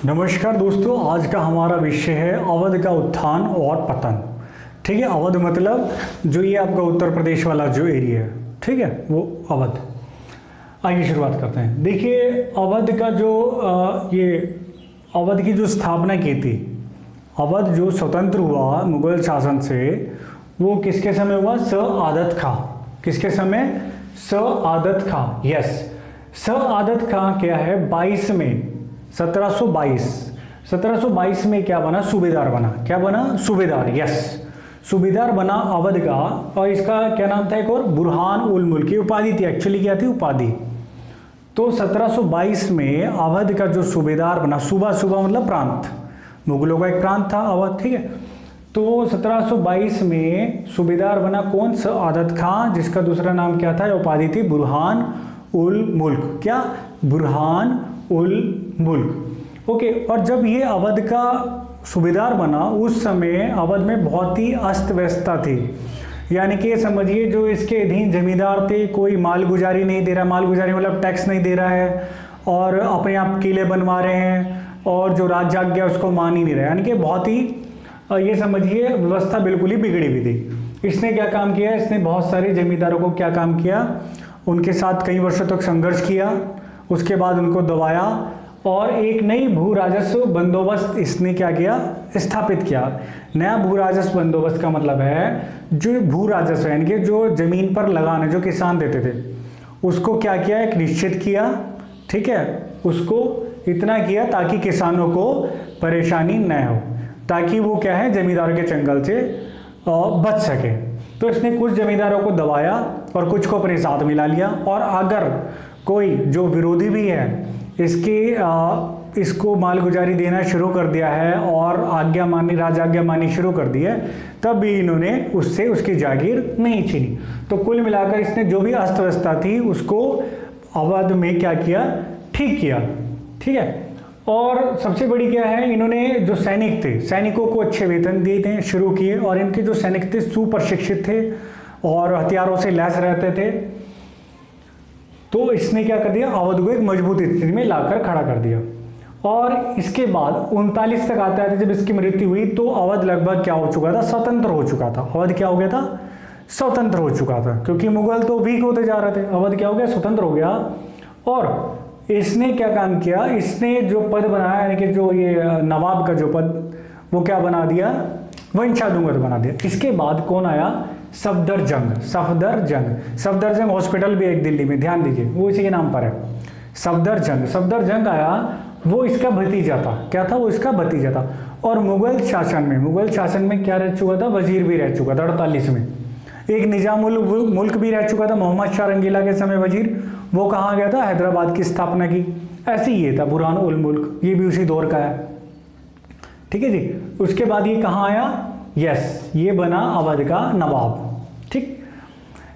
नमस्कार दोस्तों, आज का हमारा विषय है अवध का उत्थान और पतन। ठीक है, अवध मतलब जो ये आपका उत्तर प्रदेश वाला जो एरिया है, ठीक है, वो अवध। आइए शुरुआत करते हैं। देखिए, अवध का जो ये अवध की जो स्थापना की थी, अवध जो स्वतंत्र हुआ मुगल शासन से, वो किसके समय हुआ? सआदत खां। किसके समय? सआदत खां। यस, सआदत खां क्या है? 22 में 1722 में क्या बना? सूबेदार बना। क्या बना? सूबेदार। यस, सूबेदार बना अवध का। और इसका क्या नाम था? एक और बुरहान उल मुल्क की उपाधि थी। एक्चुअली क्या थी? उपाधि। तो 1722 में अवध का जो सूबेदार बना, सूबा मतलब प्रांत, मुगलों का एक प्रांत था अवध, ठीक है। तो 1722 में सूबेदार बना कौन? सआदत खां, जिसका दूसरा नाम क्या था? उपाधि थी बुरहान उल मुल्क। क्या? बुरहान उल मुल्क। ओके। और जब ये अवध का सूबेदार बना, उस समय अवध में बहुत ही अस्त व्यस्तता थी। यानी कि समझिए, जो इसके अधीन जमींदार थे, कोई मालगुजारी नहीं दे रहा। मालगुजारी मतलब टैक्स नहीं दे रहा है, और अपने आप किले बनवा रहे हैं, और जो राज्याज्ञा उसको मान ही नहीं रहा। यानी कि बहुत ही ये समझिए व्यवस्था बिल्कुल ही बिगड़ी हुई थी। इसने क्या काम किया? इसने बहुत सारे जमींदारों को क्या काम किया? उनके साथ कई वर्षों तक संघर्ष किया, उसके बाद उनको दबाया, और एक नई भू राजस्व बंदोबस्त इसने क्या किया? स्थापित किया। नया भू राजस्व बंदोबस्त का मतलब है, जो भू राजस्व यानी कि जो जमीन पर लगाने जो किसान देते थे, उसको क्या किया? एक निश्चित किया, ठीक है। उसको इतना किया ताकि किसानों को परेशानी न हो, ताकि वो क्या है, जमींदारों के चंगल से बच सके। तो इसने कुछ जमींदारों को दबाया और कुछ को अपने साथ मिला लिया। और अगर कोई जो विरोधी भी है इसको मालगुजारी देना शुरू कर दिया है और राजाज्ञा मानी शुरू कर दी है, तब भी इन्होंने उससे उसकी जागीर नहीं छीनी। तो कुल मिलाकर इसने जो भी अस्त व्यवस्था थी उसको अवध में क्या किया? ठीक किया, ठीक है। और सबसे बड़ी क्या है, इन्होंने जो सैनिक थे, सैनिकों को अच्छे वेतन दिए थे, शुरू किए। और इनके जो सैनिक थे सुप्रशिक्षित थे और हथियारों से लैस रहते थे। तो इसने क्या कर दिया? अवध को एक मजबूत स्थिति में लाकर खड़ा कर दिया। और इसके बाद 39 तक आता है, जब इसकी मृत्यु हुई, तो अवध लगभग क्या हो चुका था? स्वतंत्र हो चुका था। अवध क्या हो गया था? स्वतंत्र हो चुका था, क्योंकि मुगल तो वीक होते जा रहे थे। अवध क्या हो गया? स्वतंत्र हो गया। और इसने क्या काम किया? इसने जो पद बनाया, यानी कि जो ये नवाब का जो पद, वो क्या बना दिया? वंशानुगत बना दिया। इसके बाद कौन आया? सफदरजंग हॉस्पिटल भी एक दिल्ली में, ध्यान दीजिए, वो इसी के नाम पर है। सफदरजंग आया, वो इसका भतीजा था। क्या था? वो इसका भतीजा था। और मुगल शासन में क्या रह चुका था? वजीर भी रह चुका था 48 में। एक निजामुल मुल्क भी रह चुका था, मोहम्मद शाह रंगीला के समय वजीर। वो कहाँ गया था? हैदराबाद की स्थापना की। ऐसे ही ये था बुरहान उल मुल्क, ये भी उसी दौर का है, ठीक है जी। उसके बाद ये कहाँ आया? यस, ये बना अवध का नवाब, ठीक।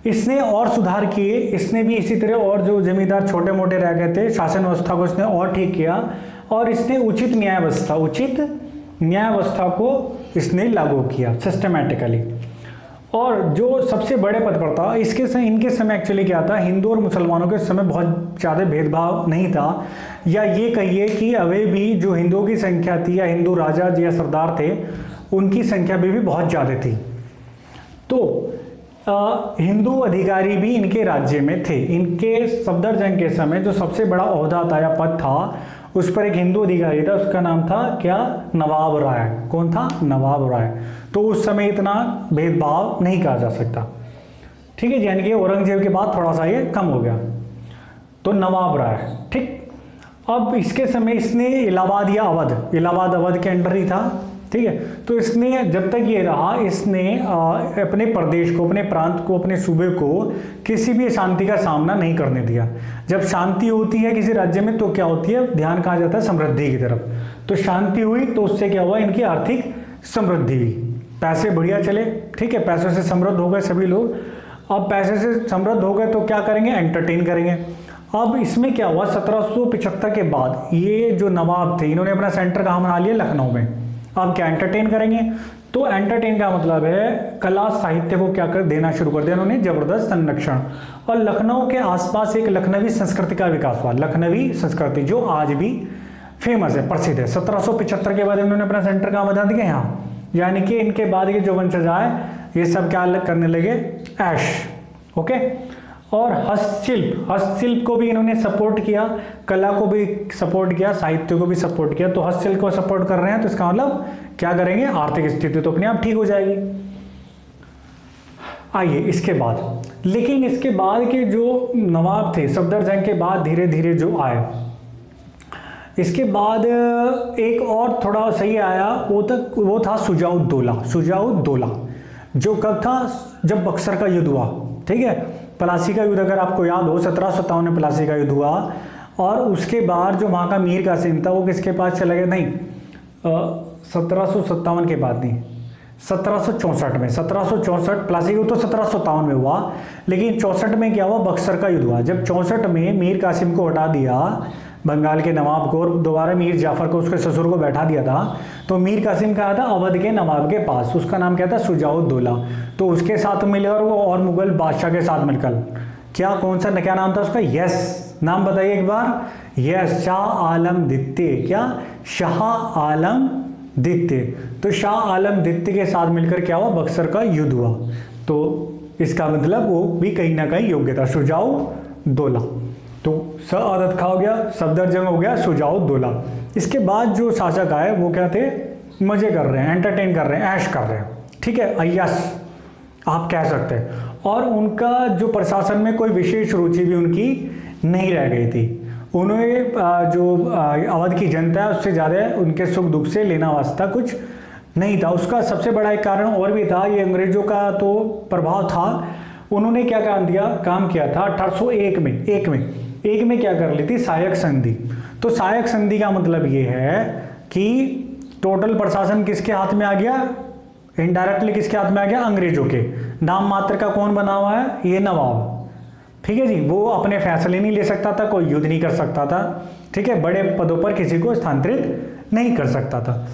इसने और सुधार किए। इसने भी इसी तरह, और जो जमींदार छोटे मोटे रह गए थे, शासन व्यवस्था को इसने और ठीक किया। और इसने उचित न्याय व्यवस्था को इसने लागू किया सिस्टमैटिकली। और जो सबसे बड़े पद पर था, इनके समय एक्चुअली क्या था? हिंदू और मुसलमानों के समय बहुत ज़्यादा भेदभाव नहीं था, या ये कहिए कि अभी भी जो हिंदुओं की संख्या थी, या हिंदू राजा या सरदार थे, उनकी संख्या भी बहुत ज़्यादा थी। तो हिंदू अधिकारी भी इनके राज्य में थे। इनके सफदरजंग के समय जो सबसे बड़ा ओहदा था या पद था, उस पर एक हिंदू अधिकारी था, उसका नाम था क्या? नवाब राय। कौन था? नवाब राय। तो उस समय इतना भेदभाव नहीं कहा जा सकता, ठीक है जी। यानी कि औरंगजेब के बाद थोड़ा सा ये कम हो गया। तो नवाब राय, ठीक। अब इसके समय इसने इलाहाबाद या अवध के अंडर ही था, ठीक है। तो इसने जब तक ये रहा, इसने अपने प्रदेश को, अपने प्रांत को, अपने सूबे को किसी भी अशांति का सामना नहीं करने दिया। जब शांति होती है किसी राज्य में, तो क्या होती है? ध्यान कहा जाता है समृद्धि की तरफ। तो शांति हुई, तो उससे क्या हुआ? इनकी आर्थिक समृद्धि हुई, पैसे बढ़िया चले, ठीक है। पैसों से समृद्ध हो गए सभी लोग। अब पैसे से समृद्ध हो गए तो क्या करेंगे? एंटरटेन करेंगे। अब इसमें क्या हुआ? 1775 के बाद ये जो नवाब थे, इन्होंने अपना सेंटर कहाँ बना लिया? लखनऊ में। अब क्या एंटरटेन करेंगे? तो एंटरटेन का मतलब है कला साहित्य को क्या कर देना शुरू कर दिया उन्होंने, जबरदस्त संरक्षण। और लखनऊ के आसपास एक लखनवी संस्कृति का विकास हुआ। लखनवी संस्कृति जो आज भी फेमस है, प्रसिद्ध है। 1775 के बाद इन्होंने अपना सेंटर कहाँ बना दिया, यहाँ, यानी कि इनके बाद के जो वंशज आए ये सब क्या करने लगे, ऐश। ओके। और हस्तशिल्प को भी इन्होंने सपोर्ट किया, कला को भी सपोर्ट किया, साहित्य को भी सपोर्ट किया। तो हस्तशिल्प को सपोर्ट कर रहे हैं तो इसका मतलब क्या करेंगे, आर्थिक स्थिति तो अपने आप ठीक हो जाएगी। आइए इसके बाद, लेकिन इसके बाद के जो नवाब थे सफदरजंग के बाद धीरे धीरे जो आए, इसके बाद एक और थोड़ा सही आया, वो था शुजाउद्दौला, जो कब था, जब बक्सर का युद्ध हुआ। ठीक है, प्लासी का युद्ध अगर आपको याद हो, 1757 में प्लासी का युद्ध हुआ, और उसके बाद जो वहाँ का मीर कासिम था वो किसके पास चला गया, नहीं 1757 के बाद नहीं, 1764 में, 1764 प्लासी युद्ध तो 1757 में हुआ, लेकिन 64 में क्या हुआ, बक्सर का युद्ध हुआ। जब 64 में मीर कासिम को हटा दिया, बंगाल के नवाब को, और दोबारा मीर जाफर को, उसके ससुर को बैठा दिया था, तो मीर कासिम कहा था अवध के नवाब के पास, उसका नाम क्या था, शुजाउद्दौला। तो उसके साथ मिलकर वो और मुगल बादशाह के साथ मिलकर, क्या कौन सा क्या नाम था उसका, यस, नाम बताइए एक बार, यस, शाह आलम द्वितीय। क्या, शाह आलम द्वितीय। तो शाह आलम द्वितीय के साथ मिलकर क्या हुआ, बक्सर का युद्ध हुआ। तो इसका मतलब वो भी कहीं ना कहीं योग्य था, शुजाउद्दौला। तो सआदत खां हो गया, सफदरजंग हो गया, शुजाउद्दौला। इसके बाद जो शासक आए वो क्या थे, मजे कर रहे हैं, एंटरटेन कर रहे हैं, ऐश कर रहे हैं। ठीक है, अय्याश आप कह सकते हैं। और उनका जो प्रशासन में कोई विशेष रुचि भी उनकी नहीं रह गई थी। उन्हें जो अवध की जनता है उससे ज़्यादा उनके सुख दुख से लेना वास्ता कुछ नहीं था। उसका सबसे बड़ा एक कारण और भी था, ये अंग्रेजों का तो प्रभाव था। उन्होंने क्या काम किया था 1801 में क्या कर ली थी, सहायक संधि। तो सहायक संधि का मतलब ये है कि टोटल प्रशासन किसके हाथ में आ गया, इनडायरेक्टली किसके हाथ में आ गया, अंग्रेजों के। नाम मात्र का कौन बना हुआ है, ये नवाब। ठीक है जी, वो अपने फैसले नहीं ले सकता था, कोई युद्ध नहीं कर सकता था। ठीक है, बड़े पदों पर किसी को स्थानांतरित नहीं कर सकता था।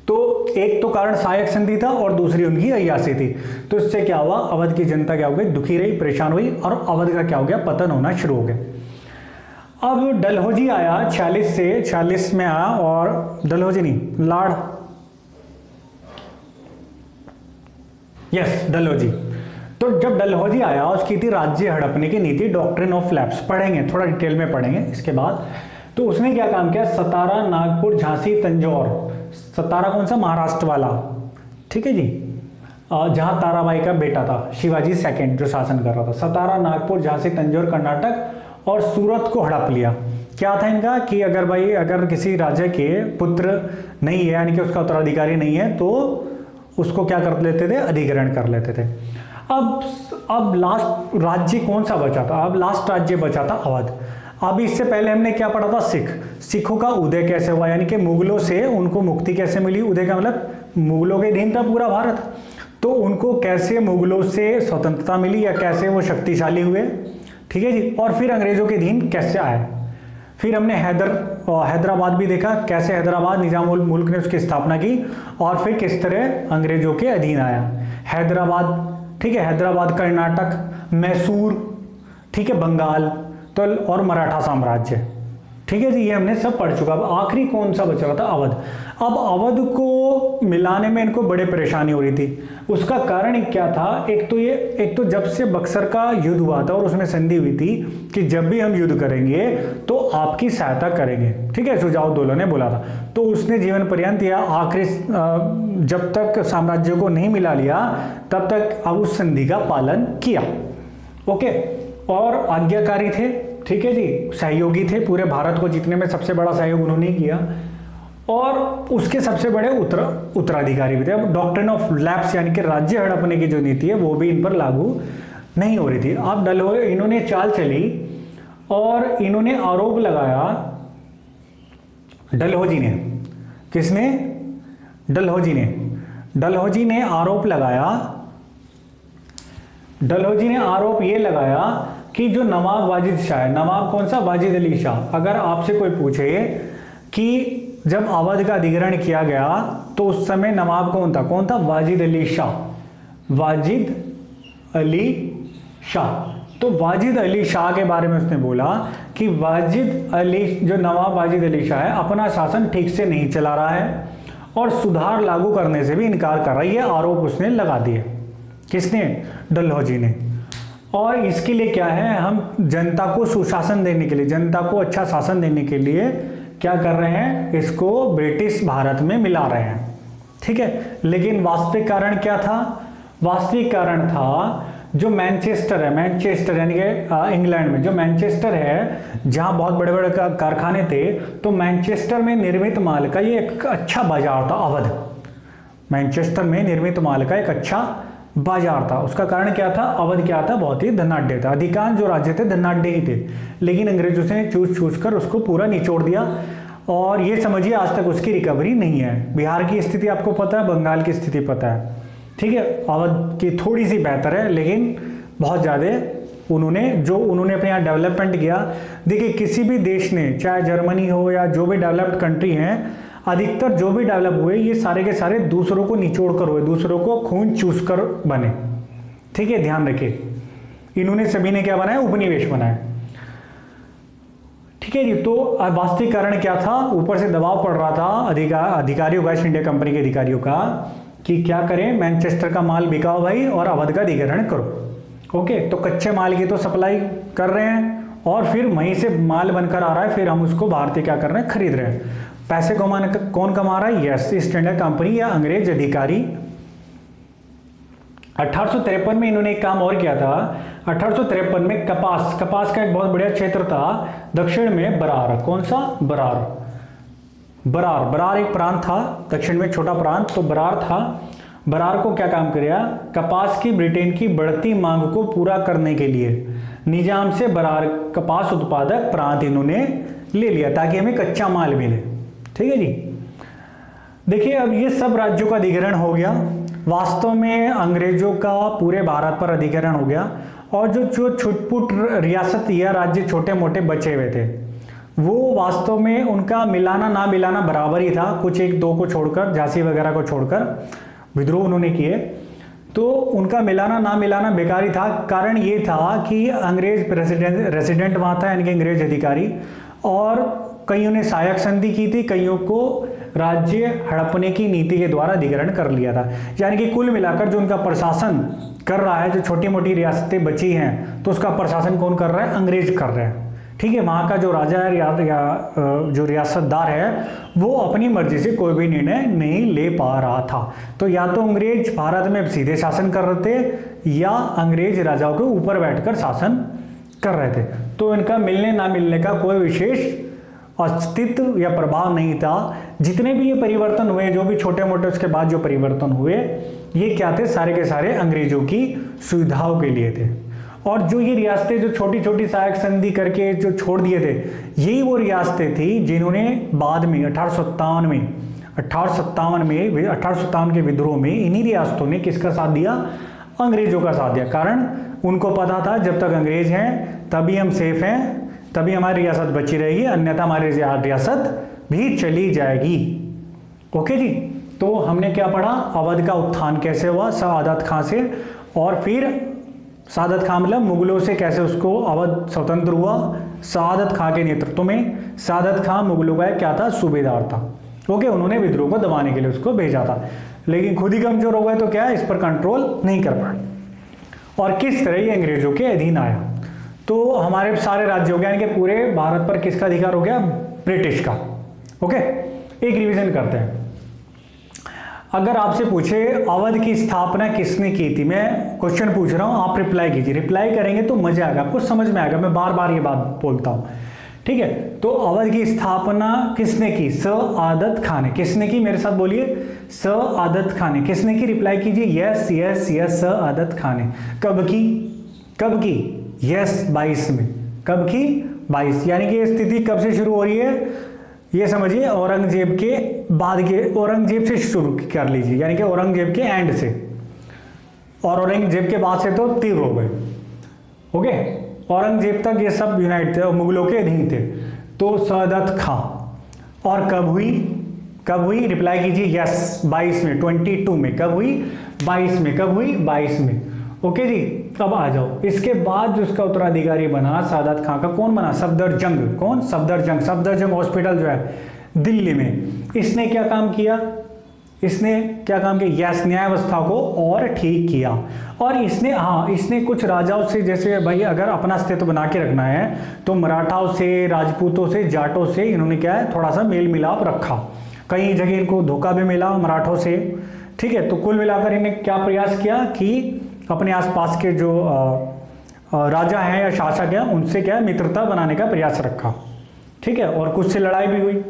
तो एक तो कारण सहायक संधि था और दूसरी उनकी अय्याशी थी। तो इससे क्या हुआ, अवध की जनता क्या हो गई, दुखी रही, परेशान हुई, और अवध का क्या हो गया, पतन होना शुरू हो गया। अब डलहौजी आया 46 में आया, और डलहौजी नहीं, डलहौजी। तो जब डलहौजी आया, उसकी थी राज्य हड़पने की नीति, डॉक्ट्रिन ऑफ लैप्स, पढ़ेंगे थोड़ा डिटेल में पढ़ेंगे इसके बाद। तो उसने क्या काम किया, सतारा, नागपुर, झांसी, तंजौर। सतारा कौन सा, महाराष्ट्र वाला, ठीक है जी, जहां ताराबाई का बेटा था शिवाजी सेकंड जो शासन कर रहा था। सतारा, नागपुर, झांसी, तंजौर, कर्नाटक और सूरत को हड़प लिया। क्या था इनका कि अगर किसी राजा के पुत्र नहीं है, यानी कि उसका उत्तराधिकारी नहीं है, तो उसको क्या कर लेते थे, अधिग्रहण कर लेते थे। अब लास्ट राज्य कौन सा बचा था, अब लास्ट राज्य बचा था अवध। अब इससे पहले हमने क्या पढ़ा था, सिखों का उदय कैसे हुआ, यानी कि मुगलों से उनको मुक्ति कैसे मिली। उदय का मतलब मुगलों के अधीन था पूरा भारत, तो उनको कैसे मुगलों से स्वतंत्रता मिली या कैसे वो शक्तिशाली हुए। ठीक है जी, और फिर अंग्रेजों के अधीन कैसे आए। फिर हमने हैदराबाद भी देखा, कैसे हैदराबाद निजाम उल मुल्क ने उसकी स्थापना की, और फिर किस तरह अंग्रेजों के अधीन आया हैदराबाद। ठीक है, हैदराबाद, कर्नाटक, मैसूर, ठीक है, बंगाल, तो और मराठा साम्राज्य। ठीक है जी, ये हमने सब पढ़ चुका। अब आखिरी कौन सा बचा था, अवध। अब अवध को मिलाने में इनको बड़े परेशानी हो रही थी। उसका कारण क्या था, एक तो जब से बक्सर का युद्ध हुआ था और उसमें संधि हुई थी कि जब भी हम युद्ध करेंगे तो आपकी सहायता करेंगे। ठीक है, शुजाउद्दौला ने बोला था। तो उसने जीवन पर्यंत या आखिरी जब तक साम्राज्यों को नहीं मिला लिया तब तक अब उस संधि का पालन किया। ओके, और आज्ञाकारी थे। ठीक है जी, सहयोगी थे, पूरे भारत को जीतने में सबसे बड़ा सहयोग उन्होंने किया, और उसके सबसे बड़े उत्तराधिकारी भी थे। अब डॉक्ट्रिन ऑफ लैप्स यानी कि राज्य हड़पने की जो नीति है वो भी इन पर लागू नहीं हो रही थी। अब इन्होंने चाल चली और इन्होंने आरोप लगाया, डलहौजी ने, किसने, डलहौजी ने आरोप लगाया, डलहौजी ने आरोप ये लगाया कि जो नवाब वाजिद शाह है, नवाब कौन सा, वाजिद अली शाह। अगर आपसे कोई पूछे कि जब अवध का अधिग्रहण किया गया तो उस समय नवाब कौन था, वाजिद अली शाह, वाजिद अली शाह। तो वाजिद अली शाह के बारे में उसने बोला कि वाजिद अली, जो नवाब वाजिद अली शाह है, अपना शासन ठीक से नहीं चला रहा है और सुधार लागू करने से भी इनकार कर रहा है। ये आरोप उसने लगा दिए। किसने? डलहौजी ने। और इसके लिए क्या है, हम जनता को सुशासन देने के लिए, जनता को अच्छा शासन देने के लिए क्या कर रहे हैं, इसको ब्रिटिश भारत में मिला रहे हैं। ठीक है, लेकिन वास्तविक कारण क्या था? वास्तविक कारण था जो मैनचेस्टर है, मैनचेस्टर यानी कि इंग्लैंड में जो मैनचेस्टर है, जहां बहुत बड़े बड़े कारखाने थे, तो मैनचेस्टर में निर्मित माल का ये एक अच्छा बाजार था। अवध, मैनचेस्टर में निर्मित माल का एक अच्छा बाजार था। उसका कारण क्या था? अवध क्या था? बहुत ही धनाढ्य था। अधिकांश जो राज्य थे धनाढ्य ही थे, लेकिन अंग्रेजों ने चूस कर उसको पूरा निचोड़ दिया। और ये समझिए आज तक उसकी रिकवरी नहीं है। बिहार की स्थिति आपको पता है, बंगाल की स्थिति पता है। ठीक है, अवध की थोड़ी सी बेहतर है, लेकिन बहुत ज़्यादा उन्होंने अपने यहाँ डेवलपमेंट किया। देखिए, किसी भी देश ने, चाहे जर्मनी हो या जो भी डेवलप्ड कंट्री हैं, अधिकतर जो भी डेवलप हुए ये सारे के सारे दूसरों को निचोड़ कर हुए, दूसरों को खून चूस कर बने। ठीक है, ध्यान रखिए, इन्होंने सभी ने क्या बनाया? उपनिवेश बनाया। ठीक है जी। तो वास्तविक कारण क्या था? ऊपर से दबाव पड़ रहा था अधिकारियों का, ईस्ट इंडिया कंपनी के अधिकारियों का, कि क्या करें, मैनचेस्टर का माल बिकाओ भाई और अवध का अधिग्रहण करो। ओके, तो कच्चे माल की तो सप्लाई कर रहे हैं और फिर वहीं से माल बनकर आ रहा है, फिर हम उसको भारतीय क्या कर रहे हैं? खरीद रहे हैं। पैसे कौन कमा रहा है? यस, ईस्ट इंडिया कंपनी या अंग्रेज अधिकारी। 1853 में इन्होंने एक काम और किया था। 1853 में कपास का एक बहुत बढ़िया क्षेत्र था दक्षिण में, बरार। कौन सा? बरार एक प्रांत था दक्षिण में, छोटा प्रांत, तो बरार था। बरार को क्या काम किया? कपास की ब्रिटेन की बढ़ती मांग को पूरा करने के लिए निजाम से बरार कपास उत्पादक प्रांत इन्होंने ले लिया, ताकि हमें कच्चा माल मिले। ठीक है जी। देखिए, अब ये सब राज्यों का अधिग्रहण हो गया। वास्तव में अंग्रेजों का पूरे भारत पर अधिग्रहण हो गया, और जो छुटपुट रियासत या राज्य छोटे मोटे बचे हुए थे, वो वास्तव में उनका मिलाना ना मिलाना बराबर ही था। कुछ एक दो को छोड़कर, झांसी वगैरह को छोड़कर विद्रोह उन्होंने किए, तो उनका मिलाना ना मिलाना बेकार ही था। कारण ये था कि अंग्रेज रेसिडेंट वहाँ था, यानी कि अंग्रेज अधिकारी, और कईयों ने सहायक संधि की थी, कईयों को राज्य हड़पने की नीति के द्वारा अधिग्रहण कर लिया था। यानी कि कुल मिलाकर जो उनका प्रशासन कर रहा है, जो छोटी मोटी रियासतें बची हैं, तो उसका प्रशासन कौन कर रहा है? अंग्रेज कर रहे हैं। ठीक है, वहाँ का जो राजा है या जो रियासतदार है, वो अपनी मर्जी से कोई भी निर्णय नहीं ले पा रहा था। तो या तो अंग्रेज भारत में सीधे शासन कर रहे थे, या अंग्रेज राजाओं के ऊपर बैठकर शासन कर रहे थे। तो इनका मिलने ना मिलने का कोई विशेष अस्तित्व या प्रभाव नहीं था। जितने भी ये परिवर्तन हुए, जो भी छोटे मोटे उसके बाद जो परिवर्तन हुए, ये क्या थे? सारे के सारे अंग्रेजों की सुविधाओं के लिए थे। और जो ये रियासतें जो छोटी छोटी सहायक संधि करके जो छोड़ दिए थे, यही वो रियासतें थी जिन्होंने बाद में 1857 के विद्रोह में इन्हीं रियासतों ने किसका साथ दिया? अंग्रेजों का साथ दिया। कारण उनको पता था जब तक अंग्रेज हैं तभी हम सेफ हैं, तभी हमारी रियासत बची रहेगी, अन्यथा हमारी रियासत भी चली जाएगी। ओके जी। तो हमने क्या पढ़ा? अवध का उत्थान कैसे हुआ सआदत खां से, और फिर सआदत खां मतलब मुगलों से कैसे उसको अवध स्वतंत्र हुआ। सआदत खां के नेतृत्व में, सआदत खां मुगलों का क्या था? सूबेदार था। ओके, उन्होंने विद्रोह को दबाने के लिए उसको भेजा था, लेकिन खुद ही कमजोर हो गए, तो क्या है, इस पर कंट्रोल नहीं कर पाए। और किस तरह ये अंग्रेजों के अधीन आया, तो हमारे सारे राज्य हो गया, यानी कि पूरे भारत पर किसका अधिकार हो गया? ब्रिटिश का। ओके, एक रिवीजन करते हैं। अगर आपसे पूछे अवध की स्थापना किसने की थी, मैं क्वेश्चन पूछ रहा हूं, आप रिप्लाई कीजिए। रिप्लाई करेंगे तो मजा आएगा, आपको समझ में आएगा। मैं बार बार ये बात बोलता हूं, ठीक है। तो अवध की स्थापना किसने की? सआदत खां ने। किसने की? मेरे साथ बोलिए, सआदत खां ने। किसने की? रिप्लाई कीजिए। यस यस यस, सआदत खां ने। कब की? कब की? यस, 22 में। कब की? 22। यानी कि स्थिति कब से शुरू हो रही है? ये समझिए औरंगजेब के बाद के, औरंगजेब से शुरू कर लीजिए, यानी कि औरंगजेब के एंड से, और औरंगजेब के बाद से तो तीव्र हो गए। ओके, औरंगजेब तक ये सब यूनाइट थे और मुगलों के अधीन थे। तो सआदत खां। और कब हुई? कब हुई? रिप्लाई कीजिए। यस, 22 में, 22 में। कब हुई? 22 में। कब हुई? 22 में। ओके जी, अब आ जाओ। इसके बाद जो उसका उत्तराधिकारी बना सादात खां का, कौन बना? सफदरजंग। कौन? सफदरजंग। सफदरजंग हॉस्पिटल जो है दिल्ली में, इसने क्या काम किया? इसने क्या काम किया? यस, न्याय व्यवस्था को और ठीक किया। और इसने कुछ राजाओं से, जैसे भाई अगर अपना अस्तित्व बना के रखना है तो मराठाओं से, राजपूतों से, जाटों से इन्होंने क्या है, थोड़ा सा मेल मिलाप रखा। कई जगह इनको धोखा भी मिला मराठों से, ठीक है। तो कुल मिलाकर इन्हें क्या प्रयास किया कि अपने आसपास के जो राजा हैं या शासक हैं उनसे क्या मित्रता बनाने का प्रयास रखा, ठीक है। और कुछ से लड़ाई भी हुई।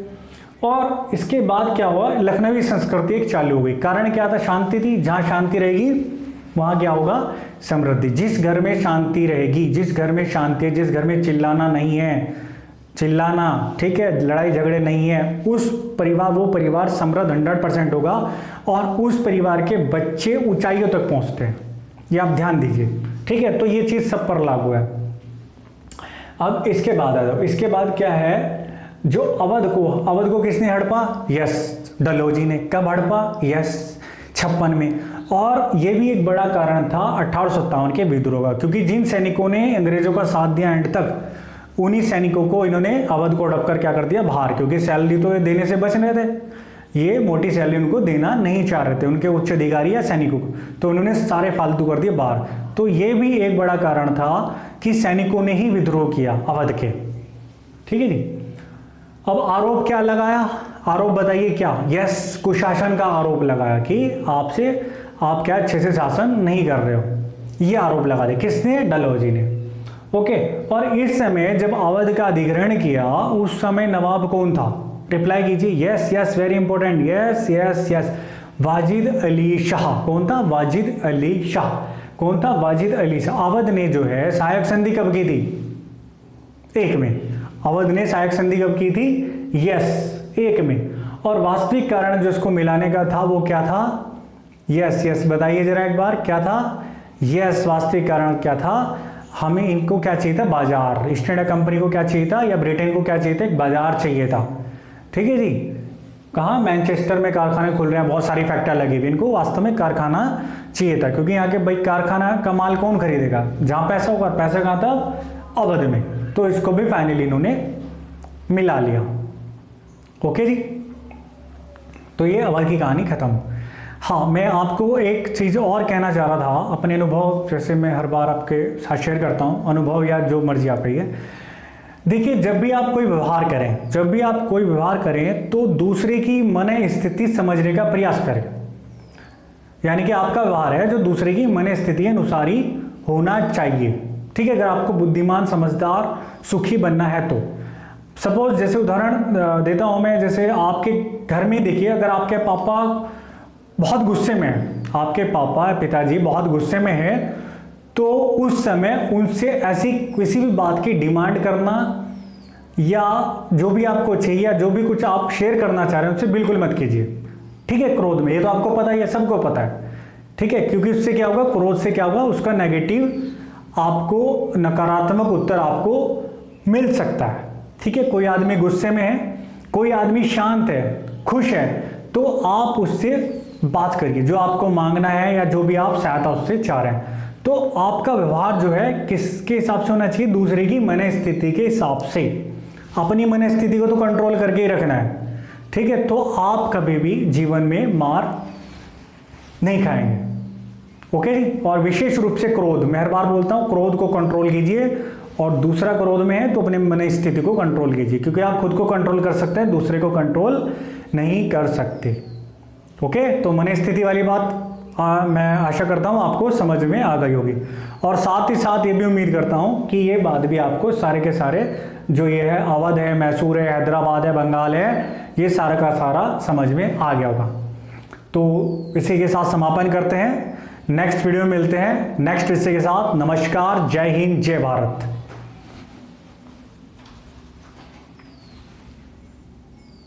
और इसके बाद क्या हुआ? लखनवी संस्कृति एक चालू हो गई। कारण क्या था? शांति थी। जहां शांति रहेगी वहां क्या होगा? समृद्धि। जिस घर में शांति रहेगी, जिस घर में शांति है, जिस घर में चिल्लाना नहीं है, ठीक है, लड़ाई झगड़े नहीं है, उस परिवार, वो परिवार समृद्ध 100% होगा और उस परिवार के बच्चे ऊंचाइयों तक पहुंचते हैं। ये आप ध्यान दीजिए, ठीक है। तो ये चीज सब पर लागू है। अब इसके बाद आ जाओ। इसके बाद क्या है? जो अवध को किसने हड़पा? यस, डलहौजी ने। कब हड़पा? यस, 56 में। और ये भी एक बड़ा कारण था 1857 के विद्रोह का, क्योंकि जिन सैनिकों ने अंग्रेजों का साथ दिया एंड तक, उन्हीं सैनिकों को इन्होंने अवध को हड़प कर क्या कर दिया? बाहर। क्योंकि सैलरी तो ये देने से बच रहे थे, ये मोटी सैलरी उनको देना नहीं चाह रहे थे उनके उच्च अधिकारी या सैनिकों को, तो उन्होंने सारे फालतू कर दिए बाहर। तो ये भी एक बड़ा कारण था कि सैनिकों ने ही विद्रोह किया अवध के, ठीक है जी। अब आरोप क्या लगाया? आरोप बताइए क्या? यस, कुशासन का आरोप लगाया कि आप क्या अच्छे से शासन नहीं कर रहे हो, ये आरोप लगा दे। किसने? डलहौजी ने। ओके। और इस समय जब अवध का अधिग्रहण किया, उस समय नवाब कौन था? रिप्लाई कीजिए। Yes yes, very important. Yes yes yes, Wajid Ali Shah. कौन था? वाजिद अली शाह। कौन था? वाजिद अली शाह। अवध ने जो है सहायक संधि कब की थी? 1 में। अवध ने सहायक संधि कब की थी? यस, 1 में। और वास्तविक कारण जो इसको मिलाने का था वो क्या था? यस यस, बताइए जरा एक बार, क्या था? यस, वास्तविक कारण क्या था? हमें इनको क्या चाहिए था? बाजार। ईस्ट इंडिया कंपनी को क्या चाहिए था, या ब्रिटेन को क्या चाहिए था? एक बाजार चाहिए था, ठीक है जी। कहाँ? मैनचेस्टर में कारखाने खुल रहे हैं, बहुत सारी फैक्ट्रियां लगी हुई, इनको वास्तव में कारखाना चाहिए था, क्योंकि यहाँ के भाई कारखाना का माल कौन खरीदेगा? जहां पैसा होगा। पैसा कहाँ था? अवध में। तो इसको भी फाइनली इन्होंने मिला लिया। ओके जी, तो ये अवध की कहानी खत्म। हाँ, मैं आपको एक चीज़ और कहना चाह रहा था, अपने अनुभव, जैसे मैं हर बार आपके साथ शेयर करता हूँ अनुभव या जो मर्जी आप रही है। देखिए, जब भी आप कोई व्यवहार करें तो दूसरे की मन स्थिति समझने का प्रयास करें। यानी कि आपका व्यवहार है जो दूसरे की मन स्थिति अनुसार ही होना चाहिए, ठीक है। अगर आपको बुद्धिमान, समझदार, सुखी बनना है तो सपोज, जैसे उदाहरण देता हूं मैं, जैसे आपके घर में देखिए, अगर आपके पापा बहुत गुस्से में है, आपके पापा पिताजी बहुत गुस्से में है, तो उस समय उनसे ऐसी किसी भी बात की डिमांड करना या जो भी आपको चाहिए या जो भी कुछ आप शेयर करना चाह रहे हैं उनसे बिल्कुल मत कीजिए, ठीक है। क्रोध में, ये तो आपको पता है, सबको पता है, ठीक है। क्योंकि उससे क्या होगा? क्रोध से क्या होगा? उसका नेगेटिव आपको, नकारात्मक उत्तर आपको मिल सकता है, ठीक है। कोई आदमी गुस्से में है, कोई आदमी शांत है, खुश है, तो आप उससे बात करिए जो आपको मांगना है या जो भी आप सहायता उससे चाह रहे हैं। तो आपका व्यवहार जो है किसके हिसाब से होना चाहिए? दूसरे की मन स्थिति के हिसाब से। अपनी मन स्थिति को तो कंट्रोल करके ही रखना है, ठीक है। तो आप कभी भी जीवन में मार नहीं खाएंगे, ओके जी। और विशेष रूप से क्रोध, मैं हर बार बोलता हूं, क्रोध को कंट्रोल कीजिए, और दूसरा क्रोध में है तो अपने मन स्थिति को कंट्रोल कीजिए, क्योंकि आप खुद को कंट्रोल कर सकते हैं, दूसरे को कंट्रोल नहीं कर सकते, ओके। तो मन स्थिति वाली बात मैं आशा करता हूं आपको समझ में आ गई होगी, और साथ ही साथ ये भी उम्मीद करता हूं कि ये बात भी आपको सारे के सारे जो ये है अवध है, मैसूर है, हैदराबाद है, बंगाल है, ये सारा का सारा समझ में आ गया होगा। तो इसी के साथ समापन करते हैं, नेक्स्ट वीडियो में मिलते हैं नेक्स्ट विषय के साथ। नमस्कार, जय हिंद, जय भारत।